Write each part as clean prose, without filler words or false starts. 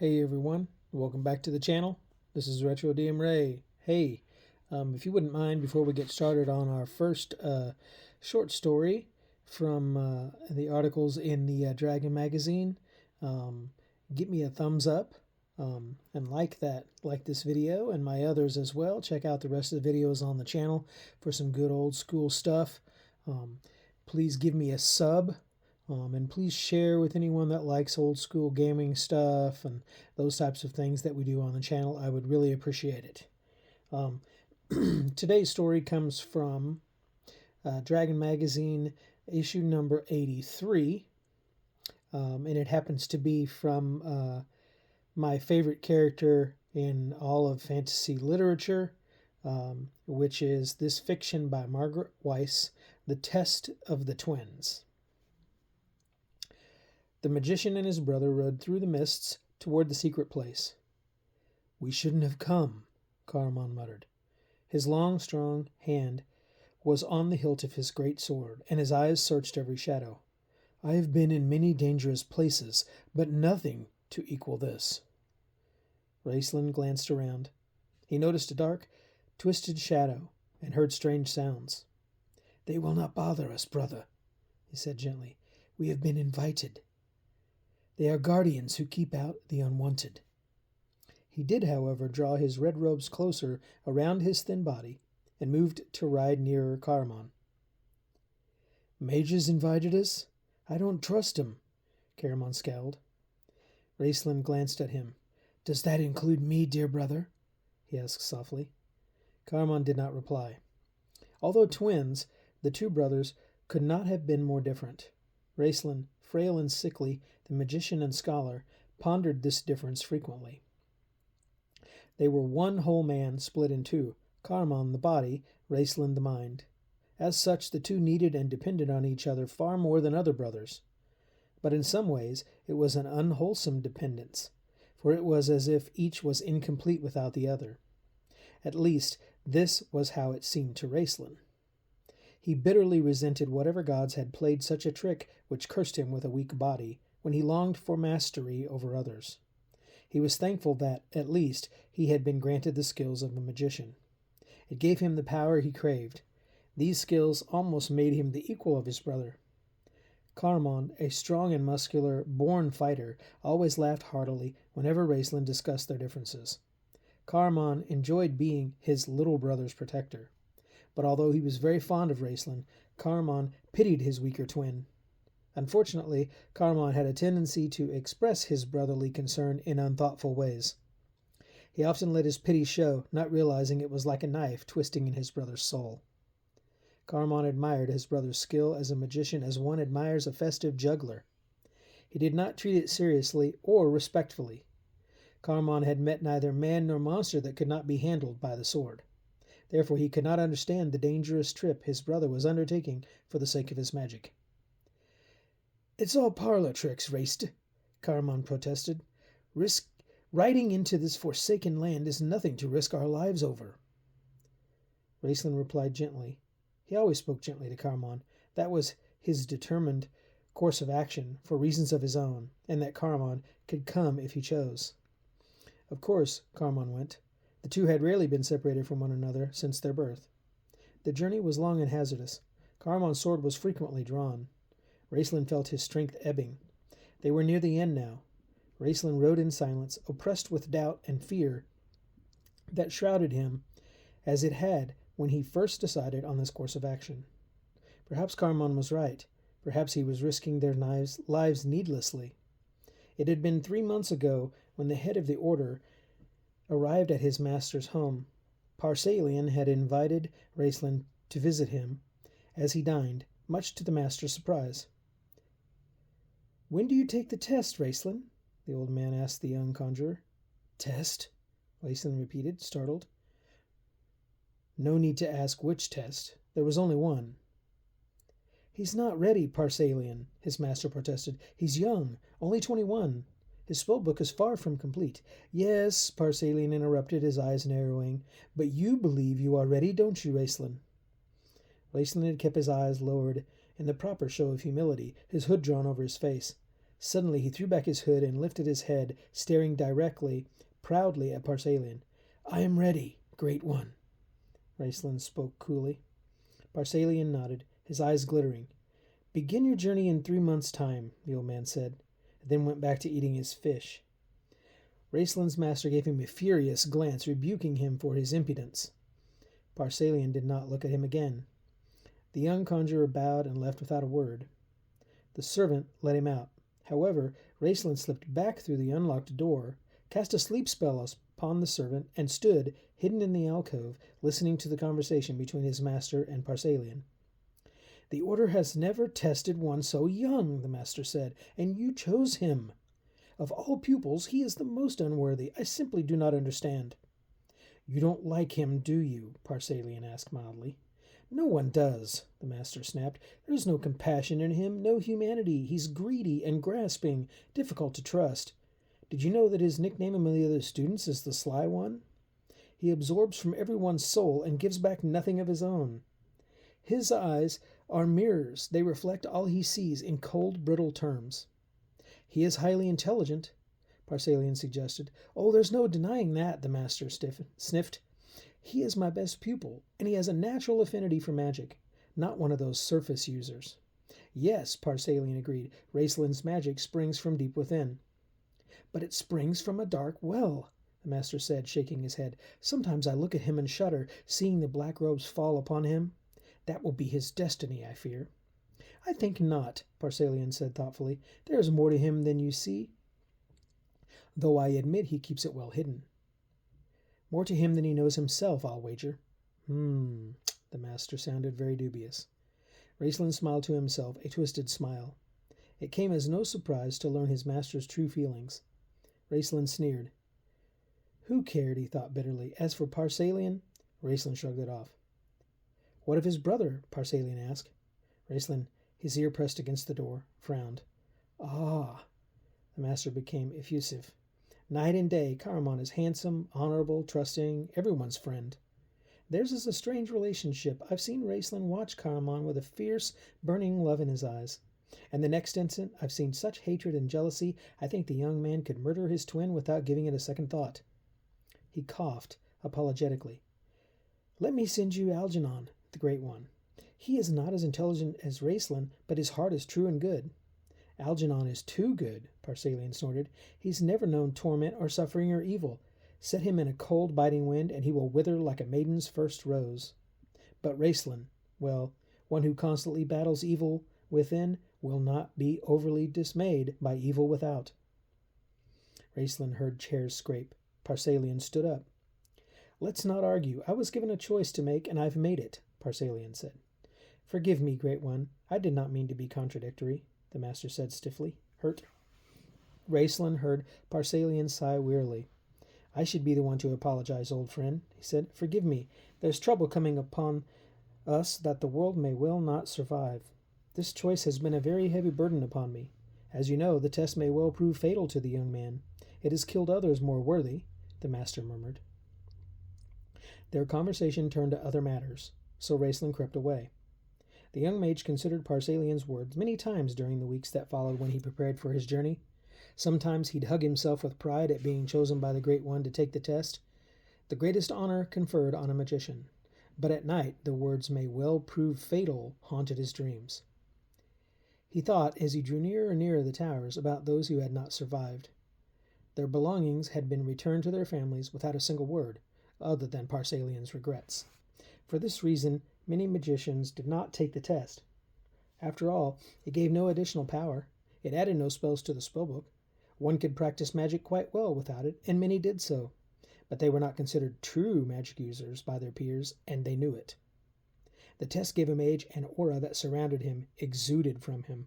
Hey everyone, welcome back to the channel. This is Retro DM Ray. Hey, if you wouldn't mind, before we get started on our first short story from the articles in the Dragon magazine, give me a thumbs up and like this video and my others as well. Check out the rest of the videos on the channel for some good old school stuff. Please give me a sub. And please share with anyone that likes old school gaming stuff and those types of things that we do on the channel. I would really appreciate it. Today's story comes from Dragon Magazine, issue number 83. And it happens to be from my favorite character in all of fantasy literature, which is this fiction by Margaret Weis, The Test of the Twins. The magician and his brother rode through the mists toward the secret place. "We shouldn't have come," Caramon muttered. His long, strong hand was on the hilt of his great sword, and his eyes searched every shadow. "I have been in many dangerous places, but nothing to equal this." Raistlin glanced around. He noticed a dark, twisted shadow and heard strange sounds. "They will not bother us, brother," he said gently. "We have been invited. They are guardians who keep out the unwanted." He did, however, draw his red robes closer around his thin body and moved to ride nearer Caramon. "Mages invited us? I don't trust 'em," Caramon scowled. Raistlin glanced at him. "Does that include me, dear brother?" he asked softly. Caramon did not reply. Although twins, the two brothers could not have been more different. Raistlin, frail and sickly, the magician and scholar, pondered this difference frequently. They were one whole man split in two, Caramon the body, Raistlin the mind. As such, the two needed and depended on each other far more than other brothers. But in some ways, it was an unwholesome dependence, for it was as if each was incomplete without the other. At least, this was how it seemed to Raistlin. He bitterly resented whatever gods had played such a trick which cursed him with a weak body, when he longed for mastery over others. He was thankful that, at least, he had been granted the skills of a magician. It gave him the power he craved. These skills almost made him the equal of his brother. Caramon, a strong and muscular, born fighter, always laughed heartily whenever Raistlin discussed their differences. Caramon enjoyed being his little brother's protector. But although he was very fond of Raistlin, Caramon pitied his weaker twin. Unfortunately, Caramon had a tendency to express his brotherly concern in unthoughtful ways. He often let his pity show, not realizing it was like a knife twisting in his brother's soul. Caramon admired his brother's skill as a magician as one admires a festive juggler. He did not treat it seriously or respectfully. Caramon had met neither man nor monster that could not be handled by the sword. Therefore he could not understand the dangerous trip his brother was undertaking for the sake of his magic. "It's all parlor tricks, Raist," Caramon protested. "Riding into this forsaken land is nothing to risk our lives over." Raistlin replied gently. He always spoke gently to Caramon. That was his determined course of action for reasons of his own, and that Caramon could come if he chose. Of course, Caramon went. The two had rarely been separated from one another since their birth. The journey was long and hazardous. Caramon's sword was frequently drawn. Raistlin felt his strength ebbing. They were near the end now. Raistlin rode in silence, oppressed with doubt and fear that shrouded him, as it had when he first decided on this course of action. Perhaps Caramon was right. Perhaps he was risking their lives needlessly. It had been 3 months ago when the head of the order arrived at his master's home. Par-Salian had invited Raistlin to visit him as he dined, much to the master's surprise. "When do you take the test, Raistlin?" the old man asked the young conjurer. "Test?" Raistlin repeated, startled. No need to ask which test. There was only one. "He's not ready, Par-Salian," his master protested. "He's young, only 21. His spellbook is far from complete." "Yes," Par-Salian interrupted, his eyes narrowing. "But you believe you are ready, don't you, Raistlin?" Raistlin had kept his eyes lowered in the proper show of humility, his hood drawn over his face. Suddenly he threw back his hood and lifted his head, staring proudly at Parsalian. I am ready, Great One. Raistlin spoke coolly. Parsalian nodded, his eyes glittering. Begin your journey in 3 months' time, the old man said, and then went back to eating his fish. Raistlin's master gave him a furious glance, rebuking him for his impudence. Parsalian did not look at him again. The young conjurer bowed and left without a word. The servant let him out. However, Raistlin slipped back through the unlocked door, cast a sleep spell upon the servant, and stood, hidden in the alcove, listening to the conversation between his master and Parsalian. The order has never tested one so young, the master said, and you chose him. Of all pupils, he is the most unworthy. I simply do not understand. You don't like him, do you? Parsalian asked mildly. No one does, the master snapped. There is no compassion in him, no humanity. He's greedy and grasping, difficult to trust. Did you know that his nickname among the other students is the Sly One? He absorbs from everyone's soul and gives back nothing of his own. His eyes are mirrors. They reflect all he sees in cold, brittle terms. He is highly intelligent, Parsalian suggested. Oh, there's no denying that, the master sniffed. He is my best pupil, and he has a natural affinity for magic, not one of those surface users. Yes, Parsalian agreed, Raistlin's magic springs from deep within. But it springs from a dark well, the master said, shaking his head. Sometimes I look at him and shudder, seeing the black robes fall upon him. That will be his destiny, I fear. I think not, Parsalian said thoughtfully. There is more to him than you see, though I admit he keeps it well hidden. More to him than he knows himself, I'll wager. The master sounded very dubious. Raistlin smiled to himself, a twisted smile. It came as no surprise to learn his master's true feelings. Raistlin sneered. Who cared, he thought bitterly. As for Parsalian, Raistlin shrugged it off. What of his brother? Parsalian asked. Raistlin, his ear pressed against the door, frowned. Ah! The master became effusive. Night and day, Caramon is handsome, honorable, trusting, everyone's friend. Theirs is a strange relationship. I've seen Raistlin watch Caramon with a fierce, burning love in his eyes. And the next instant, I've seen such hatred and jealousy, I think the young man could murder his twin without giving it a second thought. He coughed apologetically. Let me send you Algernon, the Great One. He is not as intelligent as Raistlin, but his heart is true and good. Algernon is too good, Parsalian snorted. He's never known torment or suffering or evil. Set him in a cold, biting wind, and he will wither like a maiden's first rose. But Raistlin, well, one who constantly battles evil within will not be overly dismayed by evil without. Raistlin heard chairs scrape. Parsalian stood up. Let's not argue. I was given a choice to make, and I've made it, Parsalian said. Forgive me, Great One. I did not mean to be contradictory, the master said stiffly, hurt. Raistlin heard Parsalian sigh wearily. I should be the one to apologize, old friend, he said. Forgive me. There's trouble coming upon us that the world may well not survive. This choice has been a very heavy burden upon me. As you know, the test may well prove fatal to the young man. It has killed others more worthy, the master murmured. Their conversation turned to other matters, so Raistlin crept away. The young mage considered Parsalian's words many times during the weeks that followed when he prepared for his journey. Sometimes he'd hug himself with pride at being chosen by the Great One to take the test, the greatest honor conferred on a magician. But at night the words may well prove fatal haunted his dreams. He thought, as he drew nearer and nearer the towers, about those who had not survived. Their belongings had been returned to their families without a single word, other than Parsalian's regrets. For this reason, many magicians did not take the test. After all, it gave no additional power. It added no spells to the spellbook. One could practice magic quite well without it, and many did so. But they were not considered true magic users by their peers, and they knew it. The test gave a mage an aura that surrounded him, exuded from him.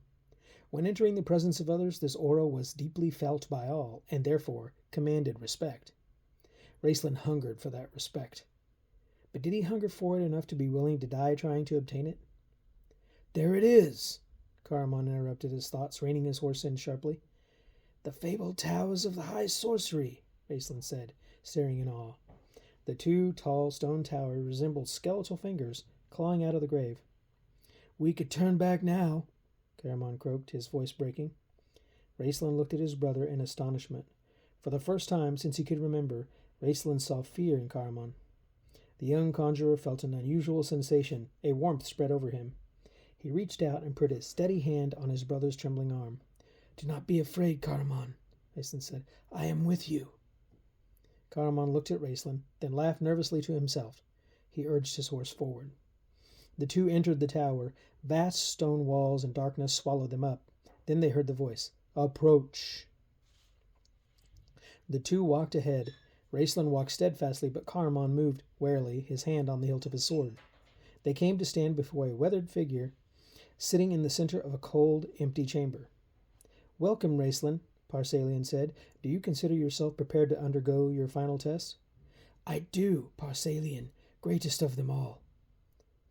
When entering the presence of others, this aura was deeply felt by all, and therefore commanded respect. Raistlin hungered for that respect. But did he hunger for it enough to be willing to die trying to obtain it? There it is, Caramon interrupted his thoughts, reining his horse in sharply. The fabled towers of the high sorcery, Raistlin said, staring in awe. The two tall stone towers resembled skeletal fingers clawing out of the grave. We could turn back now, Caramon croaked, his voice breaking. Raistlin looked at his brother in astonishment. For the first time since he could remember, Raistlin saw fear in Caramon. The young conjurer felt an unusual sensation. A warmth spread over him. He reached out and put a steady hand on his brother's trembling arm. "Do not be afraid, Caramon," Raistlin said. "I am with you." Caramon looked at Raistlin, then laughed nervously to himself. He urged his horse forward. The two entered the tower. Vast stone walls and darkness swallowed them up. Then they heard the voice. "Approach." The two walked ahead. Raistlin walked steadfastly, but Caramon moved warily, his hand on the hilt of his sword. They came to stand before a weathered figure, sitting in the center of a cold, empty chamber. "Welcome, Raistlin," Parsalian said. "Do you consider yourself prepared to undergo your final test?" "I do, Parsalian, greatest of them all."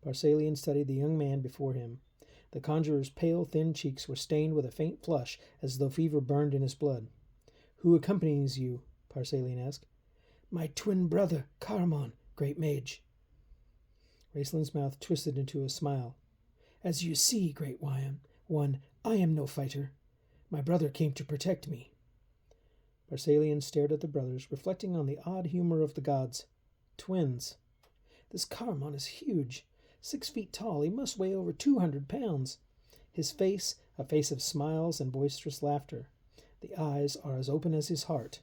Parsalian studied the young man before him. The conjurer's pale, thin cheeks were stained with a faint flush, as though fever burned in his blood. "Who accompanies you?" Parsalian asked. "My twin brother, Caramon, great mage." Raistlin's mouth twisted into a smile. "As you see, great one, I am no fighter. My brother came to protect me." Parsalian stared at the brothers, reflecting on the odd humor of the gods. Twins. This Caramon is huge. 6 feet tall, he must weigh over 200 pounds. His face, a face of smiles and boisterous laughter. The eyes are as open as his heart.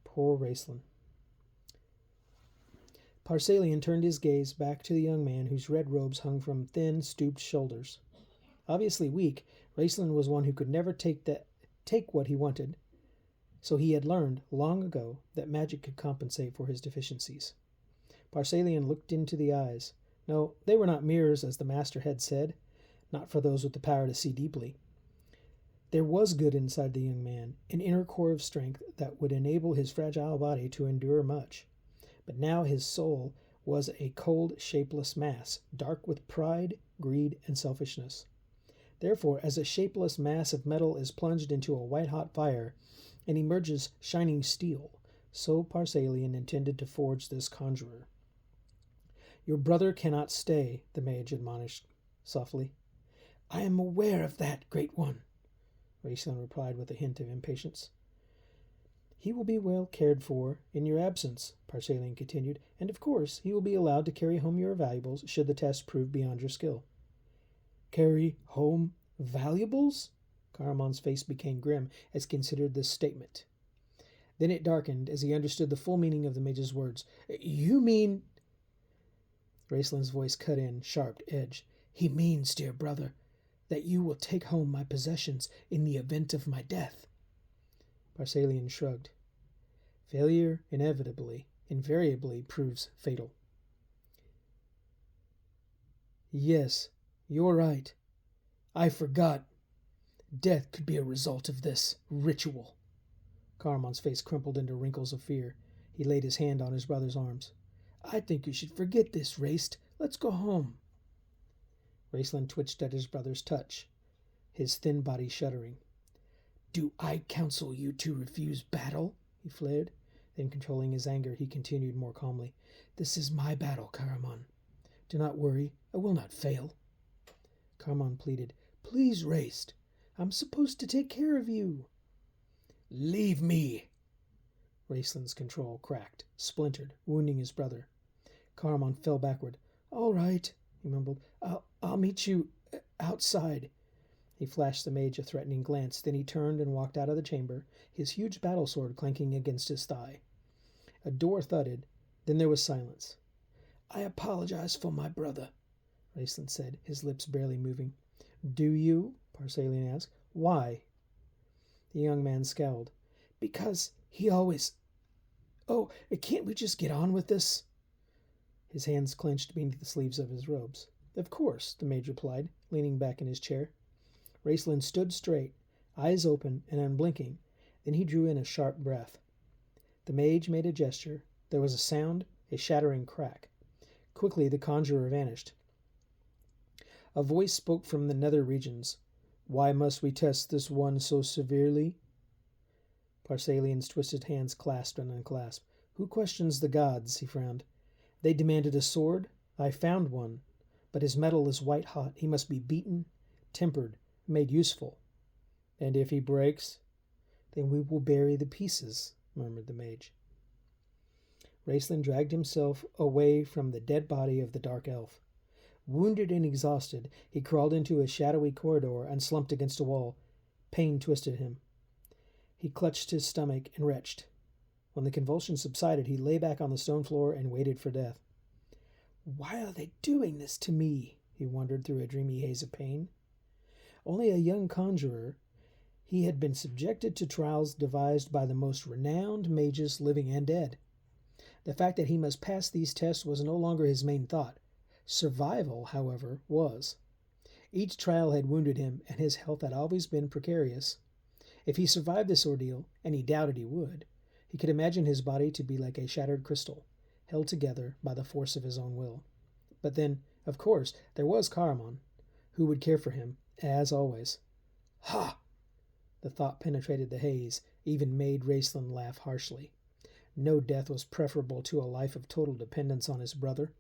Poor Raistlin. Parsalian turned his gaze back to the young man whose red robes hung from thin, stooped shoulders. Obviously weak, Raistlin was one who could never take what he wanted, so he had learned long ago that magic could compensate for his deficiencies. Parsalian looked into the eyes. No, they were not mirrors, as the master had said, not for those with the power to see deeply. There was good inside the young man, an inner core of strength that would enable his fragile body to endure much. But now his soul was a cold, shapeless mass, dark with pride, greed, and selfishness. Therefore, as a shapeless mass of metal is plunged into a white-hot fire and emerges shining steel, so Parsalian intended to forge this conjurer. "Your brother cannot stay," the mage admonished softly. "I am aware of that, great one," Raistlin replied with a hint of impatience. "He will be well cared for in your absence," Parsalian continued, "and of course he will be allowed to carry home your valuables should the test prove beyond your skill." "Carry home valuables?" Caramon's face became grim as he considered this statement. Then it darkened as he understood the full meaning of the mage's words. "You mean—" Raistlin's voice cut in, sharp edge. "He means, dear brother, that you will take home my possessions in the event of my death." Parsalian shrugged. "Failure invariably proves fatal." "Yes, you're right. I forgot. Death could be a result of this ritual." Caramon's face crumpled into wrinkles of fear. He laid his hand on his brother's arms. "I think you should forget this, Raist. Let's go home." Raistlin twitched at his brother's touch, his thin body shuddering. "Do I counsel you to refuse battle?" he flared. Then, controlling his anger, he continued more calmly. "This is my battle, Caramon. Do not worry. I will not fail." Caramon pleaded. "Please, Raist. I'm supposed to take care of you." "Leave me!" Raistlin's control cracked, splintered, wounding his brother. Caramon fell backward. "All right," he mumbled. I'll meet you outside." He flashed the mage a threatening glance, then he turned and walked out of the chamber, his huge battle sword clanking against his thigh. A door thudded, then there was silence. "I apologize for my brother," Raistlin said, his lips barely moving. "Do you?" Parsalian asked. "Why?" The young man scowled. "Because he always... Oh, can't we just get on with this?" His hands clenched beneath the sleeves of his robes. "Of course," the mage replied, leaning back in his chair. Raistlin stood straight, eyes open and unblinking. Then he drew in a sharp breath. The mage made a gesture. There was a sound, a shattering crack. Quickly the conjurer vanished. A voice spoke from the nether regions. "Why must we test this one so severely?" Parsalian's twisted hands clasped and unclasped. "Who questions the gods?" he frowned. "They demanded a sword. I found one. But his metal is white-hot. He must be beaten, tempered, made useful." "And if he breaks?" Then we will bury the pieces, murmured the mage. Raistlin dragged himself away from the dead body of the dark elf. Wounded and exhausted, he crawled into a shadowy corridor and slumped against a wall. Pain twisted him. He clutched his stomach and retched. When the convulsions subsided, he lay back on the stone floor and waited for death. Why are they doing this to me? He wondered through a dreamy haze of pain. Only a young conjurer, he had been subjected to trials devised by the most renowned mages living and dead. The fact that he must pass these tests was no longer his main thought. Survival, however, was. Each trial had wounded him, and his health had always been precarious. If he survived this ordeal, and he doubted he would, he could imagine his body to be like a shattered crystal, held together by the force of his own will. But then, of course, there was Caramon, who would care for him, as always. Ha! The thought penetrated the haze, even made Raistlin laugh harshly. No death was preferable to a life of total dependence on his brother.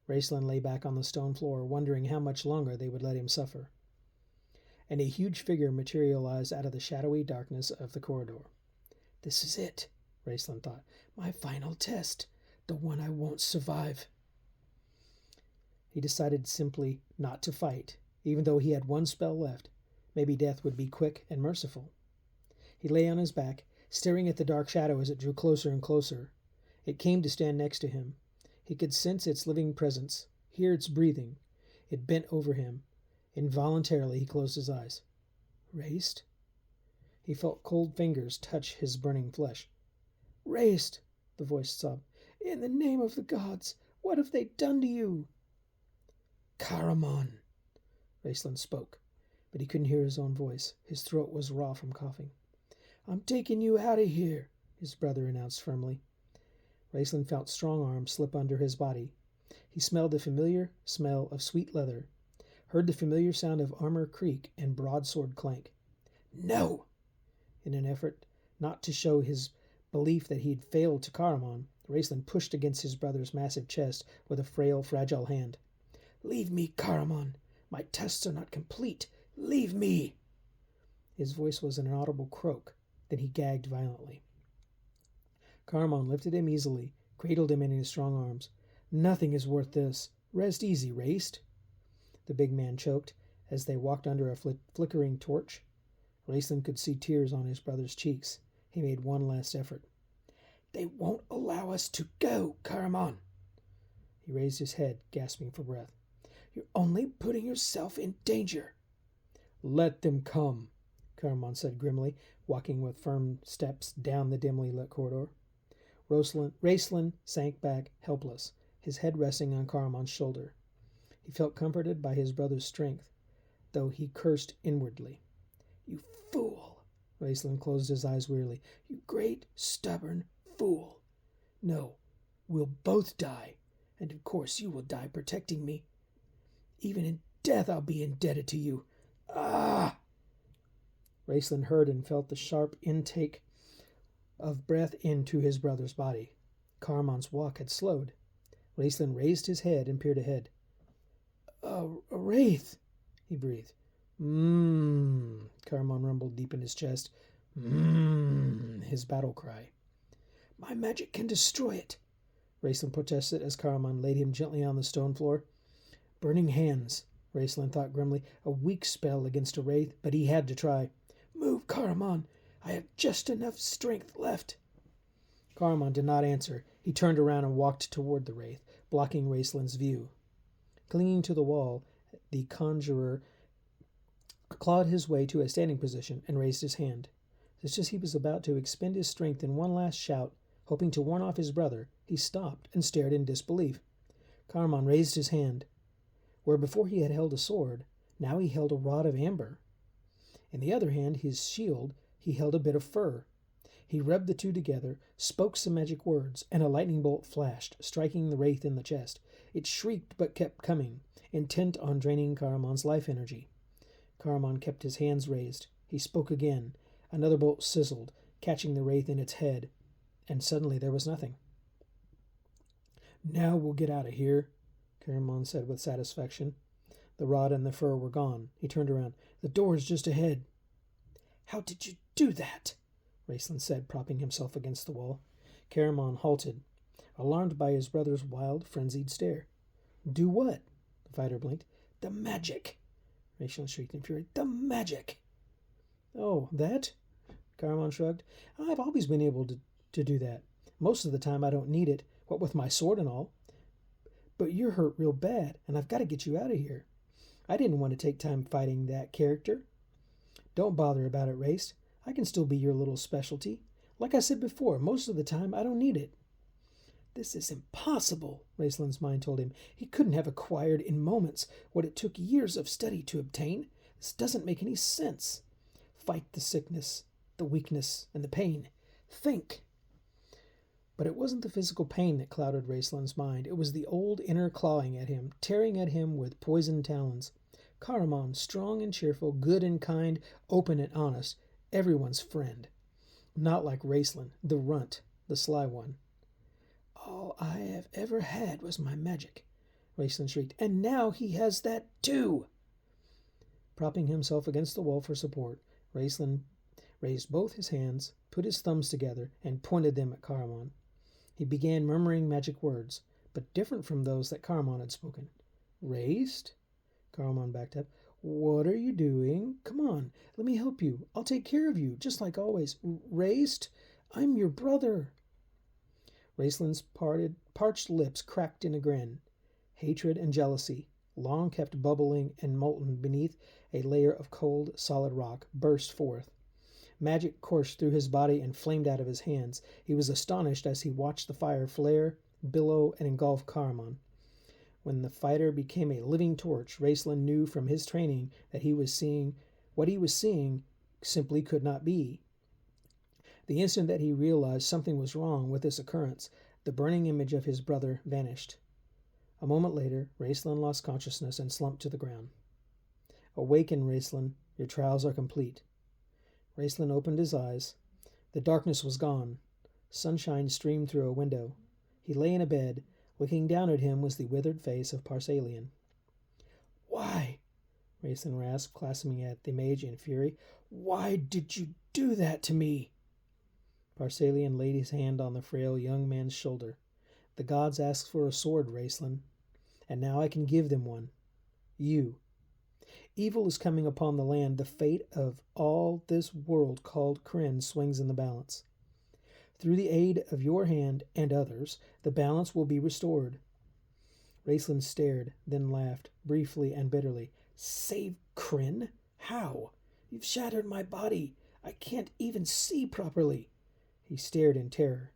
Raistlin lay back on the stone floor, wondering how much longer they would let him suffer. And a huge figure materialized out of the shadowy darkness of the corridor. This is it, Raistlin thought. My final test, the one I won't survive. He decided simply not to fight, even though he had one spell left. Maybe death would be quick and merciful. He lay on his back, staring at the dark shadow as it drew closer and closer. It came to stand next to him. He could sense its living presence, hear its breathing. It bent over him. Involuntarily, he closed his eyes. Raist? He felt cold fingers touch his burning flesh. Raist, the voice sobbed. In the name of the gods, what have they done to you? Caramon, Raistlin spoke, but he couldn't hear his own voice. His throat was raw from coughing. I'm taking you out of here, his brother announced firmly. Raistlin felt strong arms slip under his body. He smelled the familiar smell of sweet leather, heard the familiar sound of armor creak and broadsword clank. No! In an effort not to show his belief that he had failed to Caramon, Raistlin pushed against his brother's massive chest with a frail, fragile hand. Leave me, Caramon. My tests are not complete. Leave me! His voice was an inaudible croak. Then he gagged violently. Caramon lifted him easily, cradled him in his strong arms. Nothing is worth this. Rest easy, Raist. The big man choked as they walked under a flickering torch. Raistlin could see tears on his brother's cheeks. He made one last effort. They won't allow us to go, Caramon. He raised his head, gasping for breath. You're only putting yourself in danger. Let them come, Caramon said grimly, walking with firm steps down the dimly lit corridor. Raistlin sank back, helpless, his head resting on Caramon's shoulder. He felt comforted by his brother's strength, though he cursed inwardly. You fool! Raistlin closed his eyes wearily. You great, stubborn fool! No, we'll both die, and of course you will die protecting me. Even in death I'll be indebted to you. Ah! Raistlin heard and felt the sharp intake of breath into his brother's body. Caramon's walk had slowed. Raistlin raised his head and peered ahead. A wraith, he breathed. Caramon rumbled deep in his chest. His battle cry. My magic can destroy it, Raistlin protested as Caramon laid him gently on the stone floor. Burning hands, Raistlin thought grimly. A weak spell against a wraith, but he had to try. Move, Caramon. I have just enough strength left. Caramon did not answer. He turned around and walked toward the wraith, blocking Raistlin's view. Clinging to the wall, the conjurer clawed his way to a standing position and raised his hand. Just as he was about to expend his strength in one last shout, hoping to warn off his brother, he stopped and stared in disbelief. Caramon raised his hand. Where before he had held a sword, now he held a rod of amber. In the other hand, his shield, he held a bit of fur. He rubbed the two together, spoke some magic words, and a lightning bolt flashed, striking the wraith in the chest. It shrieked but kept coming, intent on draining Caramon's life energy. Caramon kept his hands raised. He spoke again. Another bolt sizzled, catching the wraith in its head, and suddenly there was nothing. Now we'll get out of here, Caramon said with satisfaction. The rod and the fur were gone. He turned around. The door is just ahead. How did you do that? Raistlin said, propping himself against the wall. Caramon halted, alarmed by his brother's wild, frenzied stare. Do what? The fighter blinked. The magic! Raistlin shrieked in fury. The magic! Oh, that? Caramon shrugged. I've always been able to do that. Most of the time I don't need it, what with my sword and all. But you're hurt real bad, and I've got to get you out of here. I didn't want to take time fighting that character. Don't bother about it, Race. I can still be your little specialty. Like I said before, most of the time I don't need it. This is impossible, Raistlin's mind told him. He couldn't have acquired in moments what it took years of study to obtain. This doesn't make any sense. Fight the sickness, the weakness, and the pain. Think. But it wasn't the physical pain that clouded Raistlin's mind. It was the old inner clawing at him, tearing at him with poisoned talons. Caramon, strong and cheerful, good and kind, open and honest, everyone's friend. Not like Raistlin, the runt, the sly one. All I have ever had was my magic, Raistlin shrieked, and now he has that too. Propping himself against the wall for support, Raistlin raised both his hands, put his thumbs together, and pointed them at Caramon. He began murmuring magic words, but different from those that Caramon had spoken. Raised? Caramon backed up. What are you doing? Come on, let me help you. I'll take care of you, just like always. Raised? I'm your brother. Raistlin's parched lips cracked in a grin. Hatred and jealousy, long kept bubbling and molten beneath a layer of cold, solid rock, burst forth. Magic coursed through his body and flamed out of his hands. He was astonished as he watched the fire flare, billow, and engulf Caramon. When the fighter became a living torch, Raistlin knew from his training that what he was seeing simply could not be. The instant that he realized something was wrong with this occurrence, the burning image of his brother vanished. A moment later, Raistlin lost consciousness and slumped to the ground. Awaken, Raistlin. Your trials are complete. Raistlin opened his eyes. The darkness was gone. Sunshine streamed through a window. He lay in a bed. Looking down at him was the withered face of Parsalian. Why? Raistlin rasped, clasping at the mage in fury. Why did you do that to me? Parsalian laid his hand on the frail young man's shoulder. The gods asked for a sword, Raistlin, and now I can give them one. You. Evil is coming upon the land. The fate of all this world called Krynn swings in the balance. Through the aid of your hand and others, the balance will be restored. Raistlin stared, then laughed, briefly and bitterly. Save Krynn? How? You've shattered my body. I can't even see properly. He stared in terror,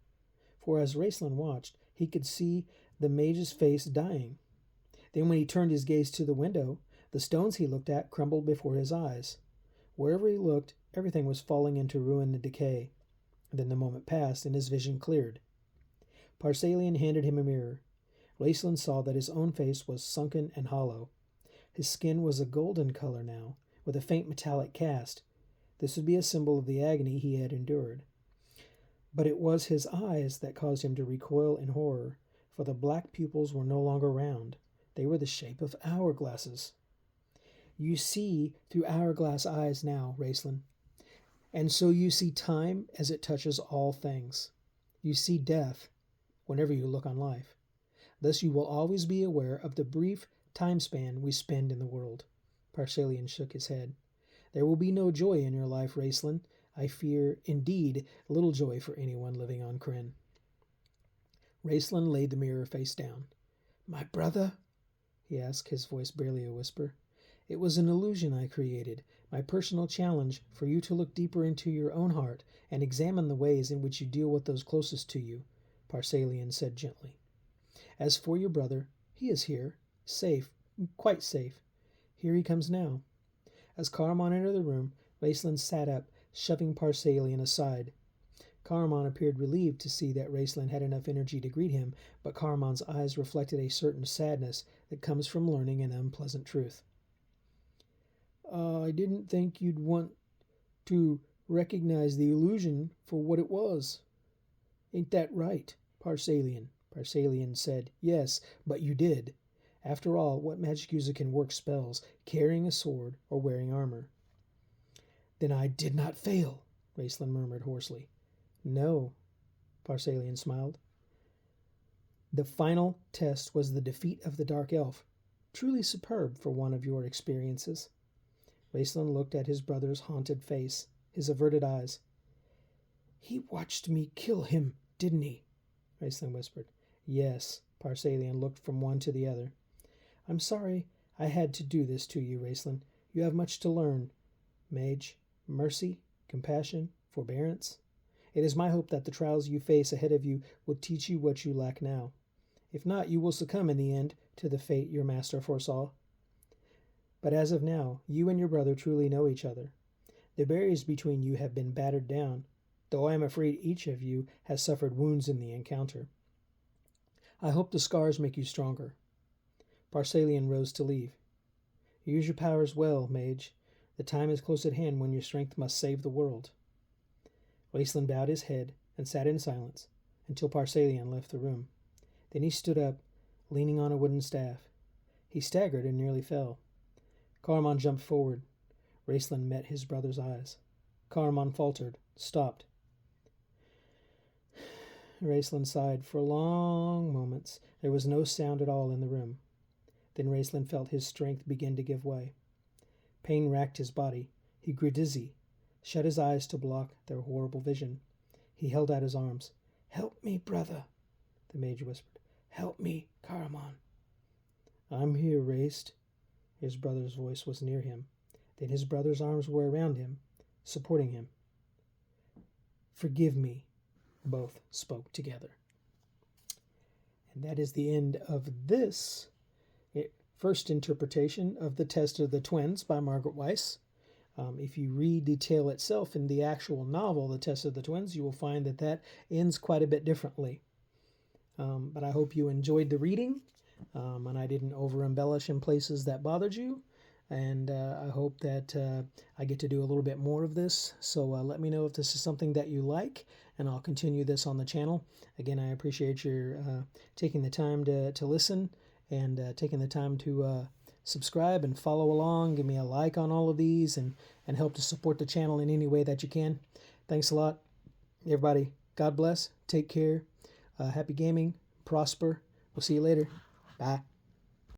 for as Raistlin watched, he could see the mage's face dying. Then when he turned his gaze to the window, the stones he looked at crumbled before his eyes. Wherever he looked, everything was falling into ruin and decay. Then the moment passed, and his vision cleared. Parsalian handed him a mirror. Raistlin saw that his own face was sunken and hollow. His skin was a golden color now, with a faint metallic cast. This would be a symbol of the agony he had endured. But it was his eyes that caused him to recoil in horror, for the black pupils were no longer round. They were the shape of hourglasses. You see through hourglass eyes now, Raistlin. And so you see time as it touches all things. You see death whenever you look on life. Thus you will always be aware of the brief time span we spend in the world. Parsalian shook his head. There will be no joy in your life, Raistlin. I fear, indeed, little joy for anyone living on Krynn. Raistlin laid the mirror face down. My brother? He asked, his voice barely a whisper. It was an illusion I created, my personal challenge for you to look deeper into your own heart and examine the ways in which you deal with those closest to you, Parsalian said gently. As for your brother, he is here, safe, quite safe. Here he comes now. As Caramon entered the room, Raistlin sat up, shoving Parsalian aside. Caramon appeared relieved to see that Raistlin had enough energy to greet him, but Caramon's eyes reflected a certain sadness that comes from learning an unpleasant truth. I didn't think you'd want to recognize the illusion for what it was. Ain't that right, Parsalian? Parsalian said, Yes, but you did. After all, what magic user can work spells, carrying a sword or wearing armor? Then I did not fail. Raistlin murmured hoarsely. No, Parsalian smiled. The final test was the defeat of the Dark Elf. Truly superb for one of your experiences. Raistlin looked at his brother's haunted face, his averted eyes. He watched me kill him, didn't he? Raistlin whispered. Yes, Parsalian looked from one to the other. I'm sorry I had to do this to you, Raistlin. You have much to learn. Mage, mercy, compassion, forbearance. It is my hope that the trials you face ahead of you will teach you what you lack now. If not, you will succumb in the end to the fate your master foresaw. But as of now, you and your brother truly know each other. The barriers between you have been battered down, though I am afraid each of you has suffered wounds in the encounter. I hope the scars make you stronger. Parsalian rose to leave. Use your powers well, mage. The time is close at hand when your strength must save the world. Raistlin bowed his head and sat in silence until Parsalian left the room. Then he stood up, leaning on a wooden staff. He staggered and nearly fell. Caramon jumped forward. Raistlin met his brother's eyes. Caramon faltered, stopped. Raistlin sighed. For long moments there was no sound at all in the room. Then Raistlin felt his strength begin to give way. Pain racked his body. He grew dizzy, shut his eyes to block their horrible vision. He held out his arms. Help me, brother, the mage whispered. Help me, Caramon. I'm here, Raist. His brother's voice was near him. Then his brother's arms were around him, supporting him. Forgive me, both spoke together. And that is the end of this first interpretation of The Test of the Twins by Margaret Weis. If you read the tale itself in the actual novel, The Test of the Twins, you will find that that ends quite a bit differently. But I hope you enjoyed the reading, and I didn't over-embellish in places that bothered you. And I hope that I get to do a little bit more of this. So let me know if this is something that you like, and I'll continue this on the channel. Again, I appreciate your taking the time to listen and taking the time to subscribe and follow along. Give me a like on all of these and help to support the channel in any way that you can. Thanks a lot, everybody. God bless. Take care. Happy gaming. Prosper. We'll see you later. Bye.